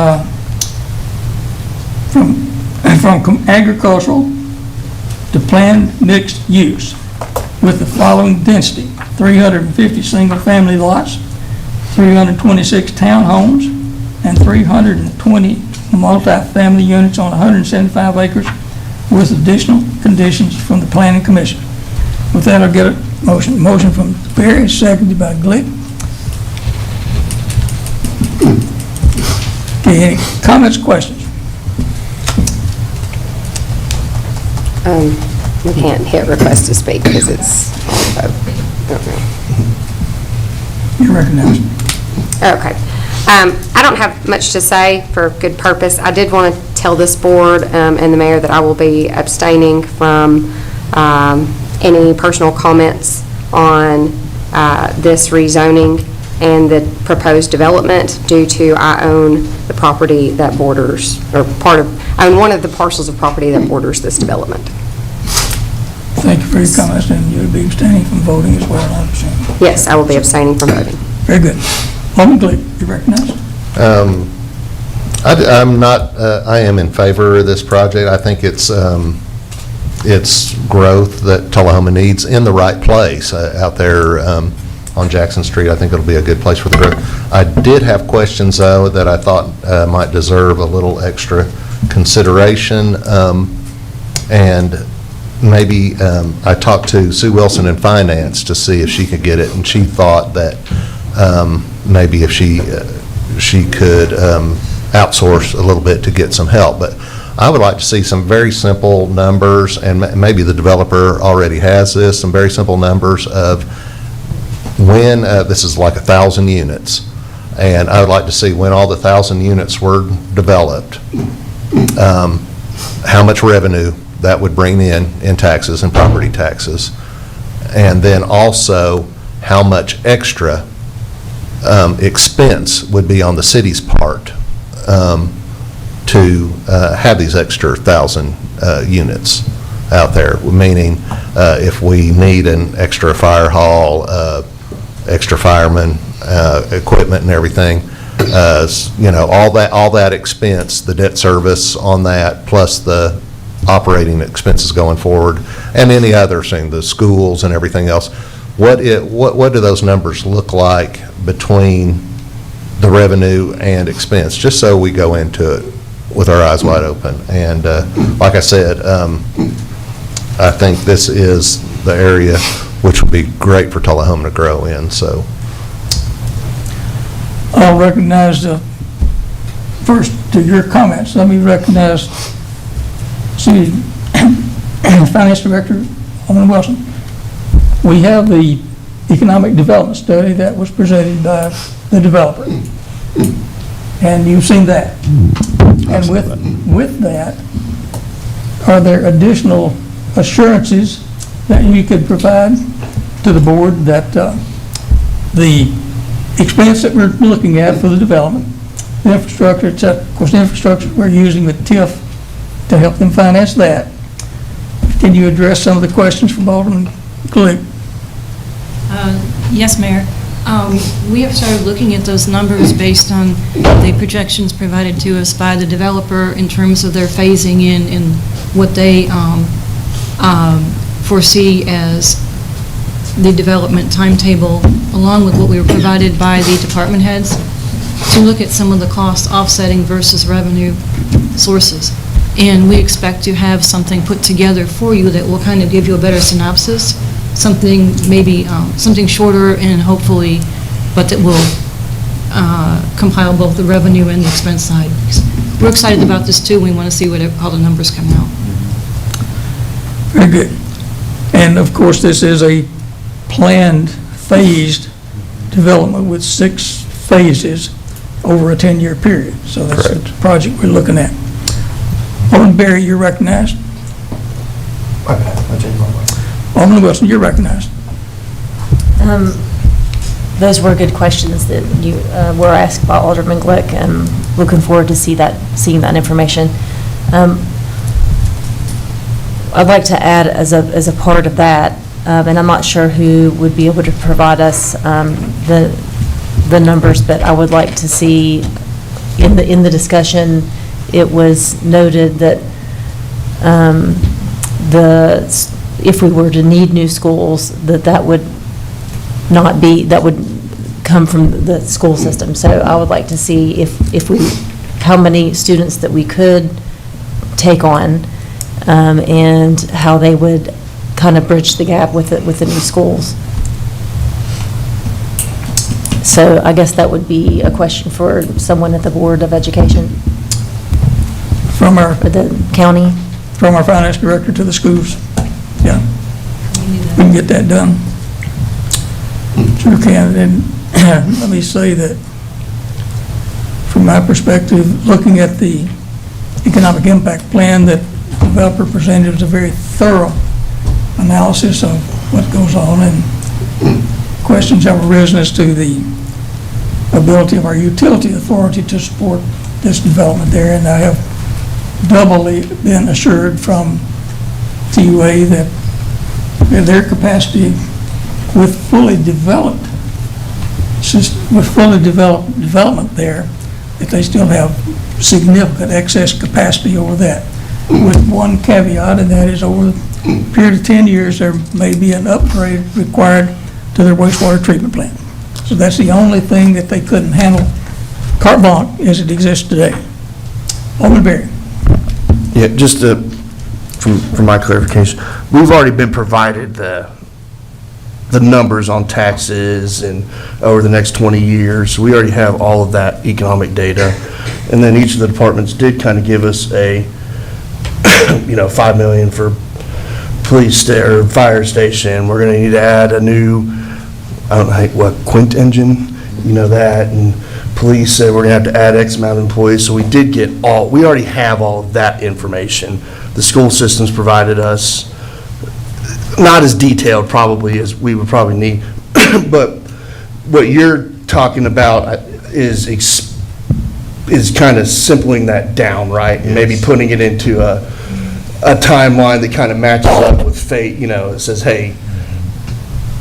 from agricultural to planned mixed use with the following density: 350 single-family lots, 326 townhomes, and 320 multi-family units on 175 acres with additional conditions from the Planning Commission. With that, I'll get a motion. Motion from Berry, seconded by Glick. Okay, any comments, questions? We can't hit request to speak because it's, You're recognized. okay. I don't have much to say for good purpose. I did want to tell this board and the mayor that I will be abstaining from any personal comments on this rezoning and the proposed development due to I own the property that borders, or I own one of the parcels of property that borders this development. Thank you for your comments, and you'll be abstaining from voting as well, I understand. Yes, I will be abstaining from voting. Very good. Alderman Glick, you recognized? I'm not, I am in favor of this project. I think it's growth that Tullahoma needs in the right place out there on Jackson Street. I think it'll be a good place for the growth. I did have questions, though, that I thought might deserve a little extra consideration. And maybe I talked to Sue Wilson in Finance to see if she could get it, and she thought that maybe if she could outsource a little bit to get some help. But I would like to see some very simple numbers, and maybe the developer already has this, some very simple numbers of when, this is like 1,000 units, and I would like to see when all the 1,000 units were developed, how much revenue that would bring in taxes and property taxes, and then also how much extra expense would be on the city's part to have these extra 1,000 units out there, meaning if we need an extra fire hall, extra firemen, equipment and everything, all that expense, the debt service on that, plus the operating expenses going forward, and any other thing, the schools and everything else. What do those numbers look like between the revenue and expense, just so we go into it with our eyes wide open? And like I said, I think this is the area which would be great for Tullahoma to grow in, so. I'll recognize, first to your comments, let me recognize City Finance Director, Alderman Wilson. We have the economic development study that was presented by the developer, and you've seen that. And with that, are there additional assurances that you could provide to the board that the expense that we're looking at for the development, the infrastructure, of course, the infrastructure we're using with TIF to help them finance that. Can you address some of the questions from Alderman Glick? Yes, Mayor. We have started looking at those numbers based on the projections provided to us by the developer in terms of their phasing in and what they foresee as the development timetable, along with what we were provided by the department heads, to look at some of the cost offsetting versus revenue sources. And we expect to have something put together for you that will kind of give you a better synopsis, something maybe, something shorter and hopefully, but that will compile both the revenue and the expense side. We're excited about this too. We want to see how the numbers come out. Very good. And of course, this is a planned, phased development with 6 phases over a 10-year period. So that's the project we're looking at. Alderman Berry, you're recognized. My bad, I changed my mind. Alderman Wilson, you're recognized. Those were good questions that you were asked by Alderman Glick, and looking forward to seeing that information. I'd like to add as a part of that, and I'm not sure who would be able to provide us the numbers, but I would like to see in the discussion. It was noted that if we were to need new schools, that would come from the school system. So I would like to see how many students that we could take on, and how they would kind of bridge the gap with the new schools. So I guess that would be a question for someone at the Board of Education. From the county? From our finance director to the schools. Yeah. We can get that done. Sure can. And let me say that from my perspective, looking at the economic impact plan that the developer presented is a very thorough analysis of what goes on, and questions have arisen as to the ability of our utility authority to support this development there, and I have doubly been assured from TUA that their capacity with fully development development there, that they still have significant excess capacity over that, with one caveat, and that is over the period of 10 years, there may be an upgrade required to their wastewater treatment plant. So that's the only thing that they couldn't handle carte blanche as it exists today. Alderman Berry. Yeah, just for my clarification, we've already been provided the numbers on taxes and over the next 20 years. We already have all of that economic data. And then each of the departments did kind of give us a, $5 million for police or fire station. We're going to need to add a new, I don't know what, Quint engine, that, and police said we're going to have to add X amount of employees. So we did get we already have all of that information. The school systems provided us not as detailed probably as we would probably need, but what you're talking about is kind of simpling that down, right? And maybe putting it into a timeline that kind of matches up with fate, it says, hey,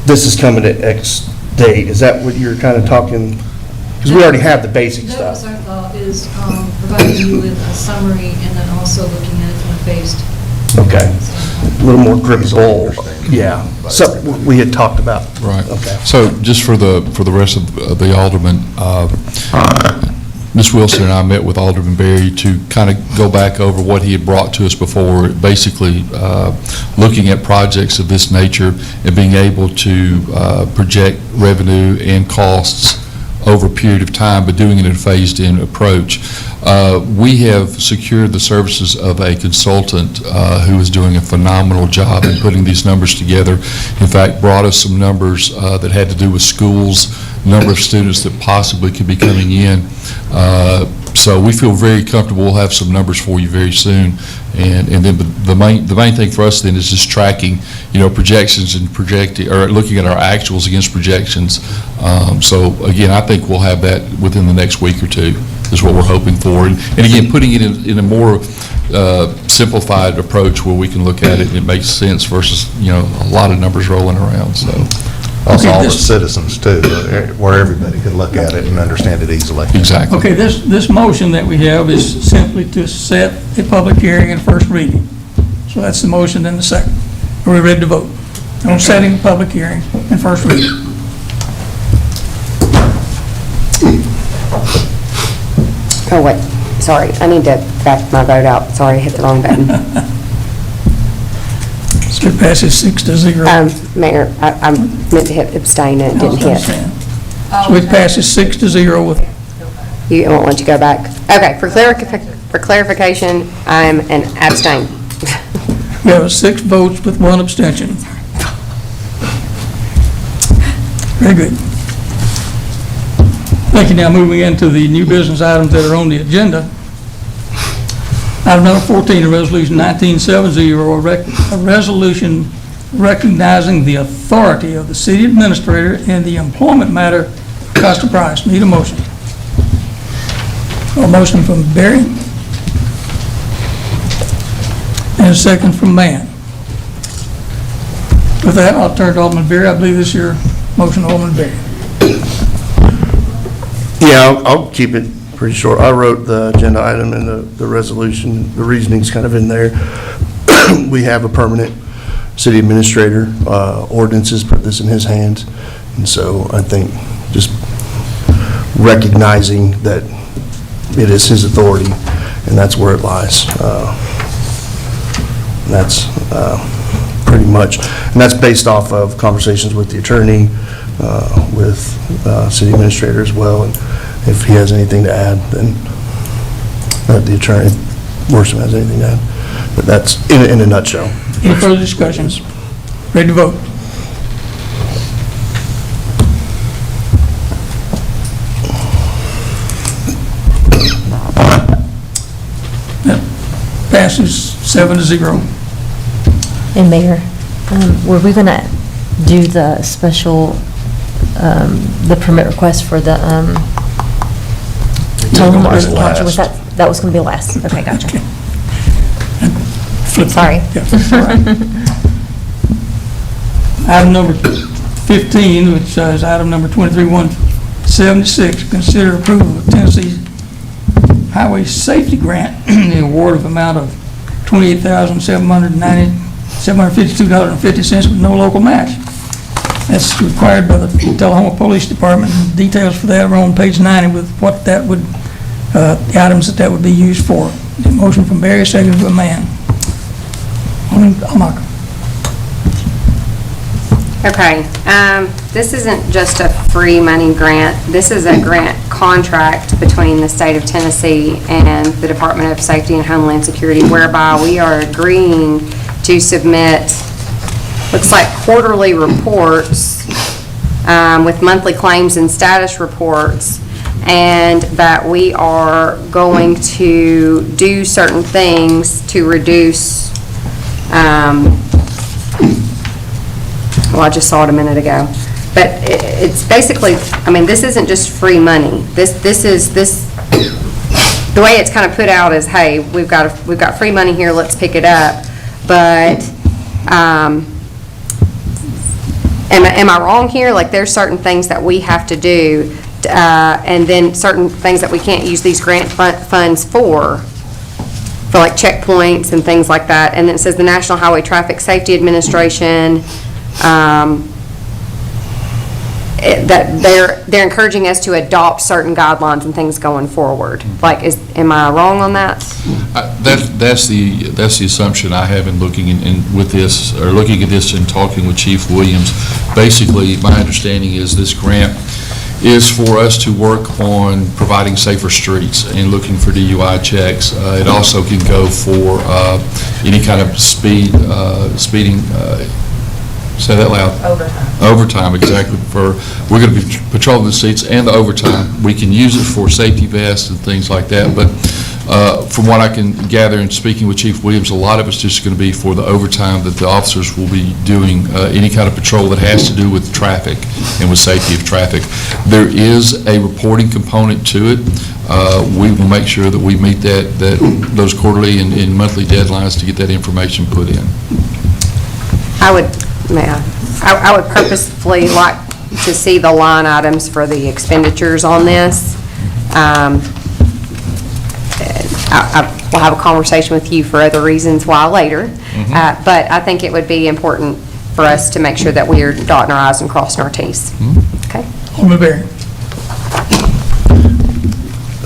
this is coming at X date. Is that what you're kind of talking? Because we already have the basic That was stuff. our thought, is providing you with a summary and then also looking at it from a phased. Okay. A little more grippable. Yeah. So we had talked about. Right. Okay. So just for the rest of the aldermen, Ms. Wilson and I met with Alderman Berry to kind of go back over what he had brought to us before, basically looking at projects of this nature and being able to project revenue and costs over a period of time, but doing it in a phased-in approach. We have secured the services of a consultant who is doing a phenomenal job in putting these numbers together. In fact, brought us some numbers that had to do with schools, number of students that possibly could be coming in. So we feel very comfortable. We'll have some numbers for you very soon. And then the main thing for us then is just tracking, projections and looking at our actuals against projections. So again, I think we'll have that within the next week or two is what we're hoping for. And again, putting it in a more simplified approach where we can look at it and it makes sense versus, a lot of numbers rolling around, so. Also, all the citizens too, where everybody could look at it and understand it easily. Exactly. Okay, this motion that we have is simply to set a public hearing and first reading. So that's the motion and the second. Are we ready to vote? On setting a public hearing and first reading. Oh, wait, sorry, I need to back my vote out. Sorry, I hit the wrong button. So it passes 6-0. Mayor, I meant to hit abstain and it didn't hit. So it passes 6-0 with, You won't let you go back. Okay, for clarification, I'm an abstain. we have 6 votes with 1 abstention. Very good. Thank you. Now moving into the new business items that are on the agenda. Item number 14, a resolution 1970, a resolution recognizing the authority of the city administrator in the employment matter, Costa Price. Need a motion. A motion from Berry. And a second from Mann. With that, I'll turn to Alderman Berry. I believe this is your motion, Alderman Berry. Yeah, I'll keep it pretty short. I wrote the agenda item and the resolution, the reasoning's kind of in there. We have a permanent city administrator, ordinances put this in his hands, and so I think just recognizing that it is his authority, and that's where it lies. That's pretty much, and that's based off of conversations with the attorney, with city administrator as well, and if he has anything to add, then the attorney, Worsham has anything to add. But that's in a nutshell. Any further discussions? Ready to vote? That passes 7-0. And Mayor, were we going to do the special, the permit request for the Tullahoma Arts Council? Was that was going to be last? Okay, gotcha. Sorry. Yeah, all right. Item number 15, which is item number 23-176, consider approval of Tennessee Highway Safety Grant, the award of amount of $28,752.50 with no local match. That's required by the Tullahoma Police Department. Details for that are on page 90 with what that would, the items that would be used for. Motion from Barry, second from Mann. Almacher. Okay, this isn't just a free money grant. This is a grant contract between the state of Tennessee and the Department of Safety and Homeland Security, whereby we are agreeing to submit, looks like quarterly reports with monthly claims and status reports, and that we are going to do certain things to reduce well, I just saw it a minute ago. But it's basically, I mean, this isn't just free money. This is, the way it's kind of put out is, hey, we've got free money here, let's pick it up. But, am I wrong here? Like, there's certain things that we have to do, and then certain things that we can't use these grant funds for like checkpoints and things like that. And then it says the National Highway Traffic Safety Administration, that they're encouraging us to adopt certain guidelines and things going forward. Like, am I wrong on that? That's the assumption I have in looking with this, or looking at this and talking with Chief Williams. Basically, my understanding is this grant is for us to work on providing safer streets and looking for DUI checks. It also can go for any kind of speeding. Say that loud. Overtime, exactly. We're going to be patrolling the seats and the overtime. We can use it for safety vests and things like that, but from what I can gather in speaking with Chief Williams, a lot of it's just going to be for the overtime that the officers will be doing any kind of patrol that has to do with traffic and with safety of traffic. There is a reporting component to it. We will make sure that we meet those quarterly and monthly deadlines to get that information put in. I would purposefully like to see the line items for the expenditures on this. We'll have a conversation with you for other reasons why later, but I think it would be important for us to make sure that we are dotting our i's and crossing our t's. Okay. Alderman Berry.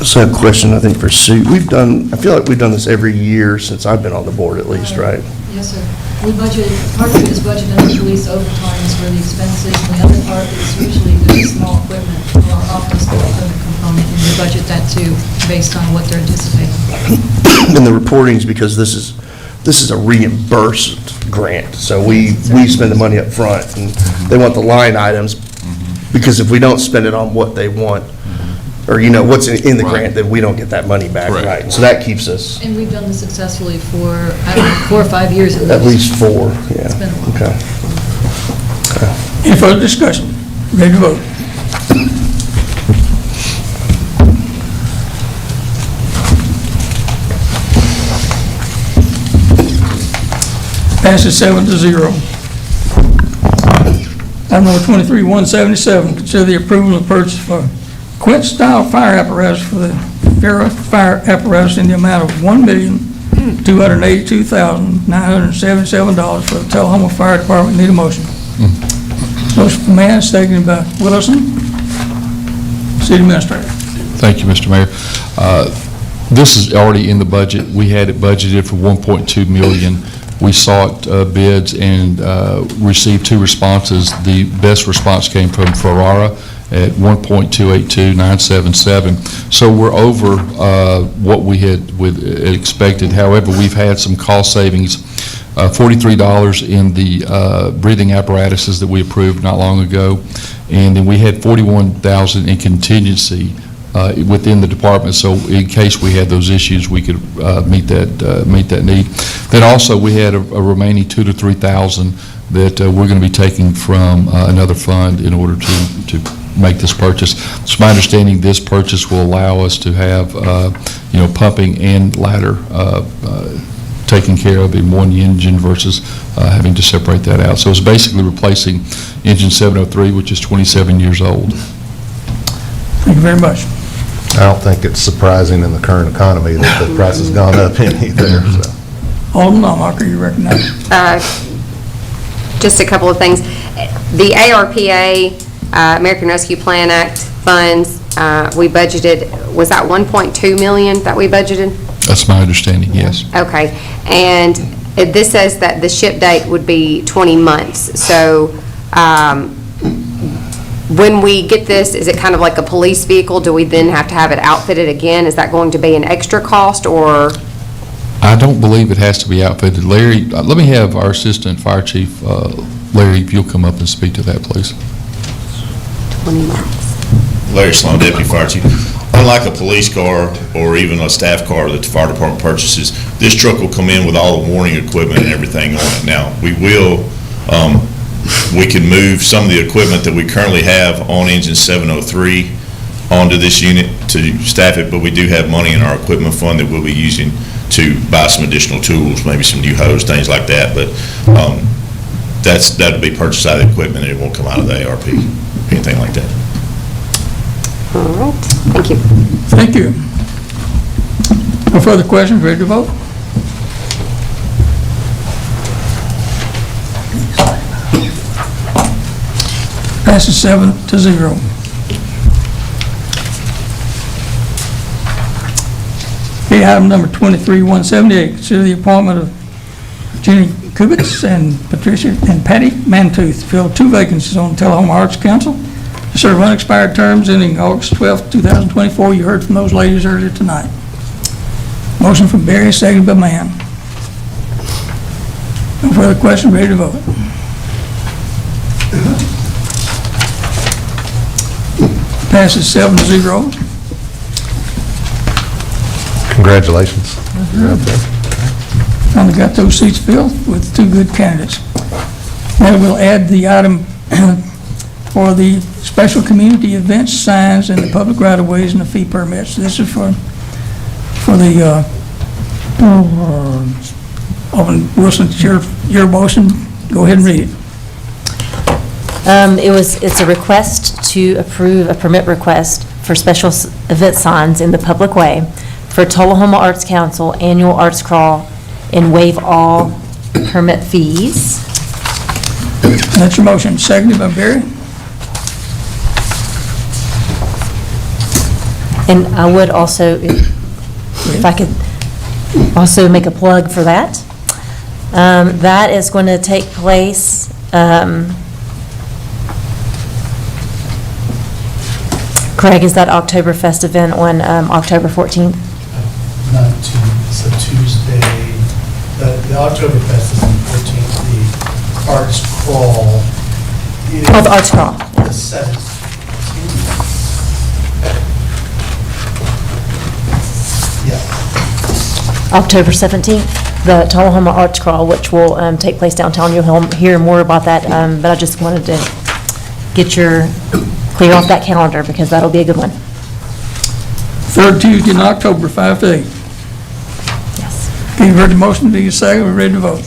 So I have a question, I think, for Sue. I feel like we've done this every year since I've been on the board, at least, right? Yes, sir. We budgeted, part of it is budgeted under police overtime is for the expenses, and the other part is usually the small equipment for our office equipment component, and we budget that too, based on what they're anticipating. And the reporting's because this is a reimbursed grant, so we spend the money up front, and they want the line items, because if we don't spend it on what they want, or what's in the grant, then we don't get that money back, right? So that keeps us. And we've done this successfully for, I don't know, 4 or 5 years at least. At least 4, yeah. It's been a while. Okay. Any further discussion? Ready to vote? Passes 7-0. Item number 23-177, consider the approval of purchase for Quint-style fire apparatus for the Farrah Fire Apparatus in the amount of $1,282,977 for the Tullahoma Fire Department. Need a motion. Motion from Mann, seconded by Wilson. City Administrator. Thank you, Mr. Mayor. This is already in the budget. We had it budgeted for $1.2 million. We sought bids and received 2 responses. The best response came from Ferrara at $1.282977. So we're over what we had expected. However, we've had some cost savings, $43 in the breathing apparatuses that we approved not long ago, and then we had $41,000 in contingency within the department, so in case we had those issues, we could meet that need. Then also, we had a remaining $2,000 to $3,000 that we're going to be taking from another fund in order to make this purchase. It's my understanding this purchase will allow us to have, pumping and ladder taken care of in one engine versus having to separate that out. So it's basically replacing engine 703, which is 27 years old. Thank you very much. I don't think it's surprising in the current economy that the price has gone up any there, so. Alderman Longmarker, you recognize. Just a couple of things. The ARPA, American Rescue Plan Act funds, we budgeted, was that 1.2 million that we budgeted? That's my understanding, yes. Okay. And this says that the ship date would be 20 months. So when we get this, is it kind of like a police vehicle? Do we then have to have it outfitted again? Is that going to be an extra cost, or? I don't believe it has to be outfitted. Larry, let me have our Assistant Fire Chief, Larry, if you'll come up and speak to that, please. 20 months. Larry Sloan, Deputy Fire Chief. Unlike a police car or even a staff car that the fire department purchases, this truck will come in with all the warning equipment and everything on it. Now, we will we can move some of the equipment that we currently have on engine 703 onto this unit to staff it, but we do have money in our equipment fund that we'll be using to buy some additional tools, maybe some new hose, things like that, but that'll be purchased out of the equipment, and it won't come out of the ARP, anything like that. All right, thank you. Thank you. No further questions, ready to vote? Passes 7-0. Okay, item number 23-178, consider the appointment of Jenny Kubitz and Patricia and Patty Mantooth to fill 2 vacancies on the Tullahoma Arts Council to serve unexpired terms ending August 12, 2024. You heard from those ladies earlier tonight. Motion from Barry, seconded by Mann. No further question, ready to vote. Passes 7-0. Congratulations. Finally got those seats filled with 2 good candidates. Now we'll add the item for the special community events signs and the public right-of-ways and the fee permits. This is for the, Alderman Wilson, it's your motion. Go ahead and read it. It's a request to approve a permit request for special event signs in the public way for Tullahoma Arts Council Annual Arts Crawl and waive all permit fees. That's your motion, seconded by Barry. And I would also, if I could also make a plug for that. That is going to take place, Craig, is that Oktoberfest event on October 14th? 19th, it's a Tuesday. The Oktoberfest is on the 14th. The Arts Crawl is... Oh, the Arts Crawl. The 7th. Yeah. October 17th, the Tullahoma Arts Crawl, which will take place downtown. You'll hear more about that, but I just wanted to get clear off that calendar because that'll be a good one. 3rd Tuesday in October, 5 to 8. Yes. Okay, you've heard the motion, do you second? We're ready to vote.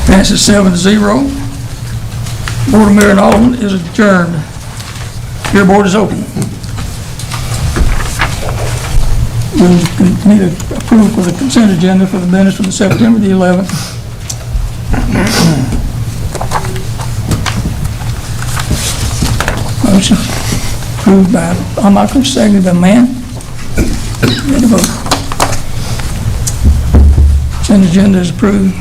Passes 7-0. Board of Mayor and Alderman is adjourned. Your board is open. We'll need approval for the consent agenda for the minutes from September the 11th. Motion approved by Almacher, seconded by Mann. Ready to vote. Consent agenda is approved.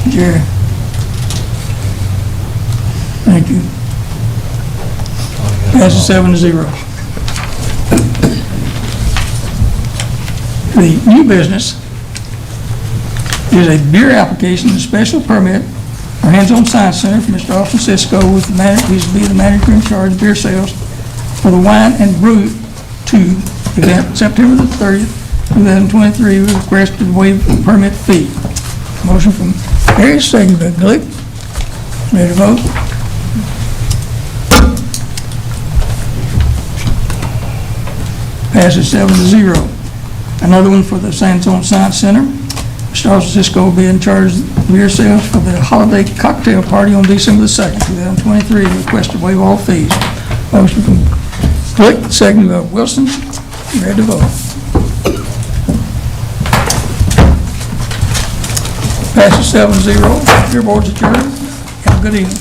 Jerry. Thank you. Passes 7-0. The new business is a beer application and special permit for hands-on science center for Mr. Austin Cisco with the manager, he's to be the manager in charge of beer sales for the Wine and Brew 2 event, September the 30th, 2023, with request to waive the permit fee. Motion from Harris, second by Glick. Ready to vote? Passes 7-0. Another one for the San Antonio Science Center. Mr. Austin Cisco will be in charge of beer sales for the holiday cocktail party on December the 2nd, 2023. Request to waive all fees. Motion from Glick, second by Wilson. Ready to vote. Passes 7-0. Your board's adjourned. Have a good evening.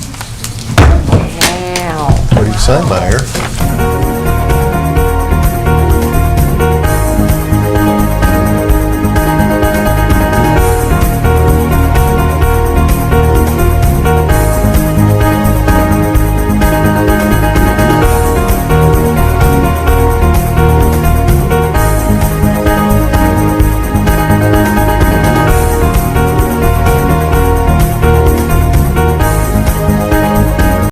Wow. What do you say, Mayor?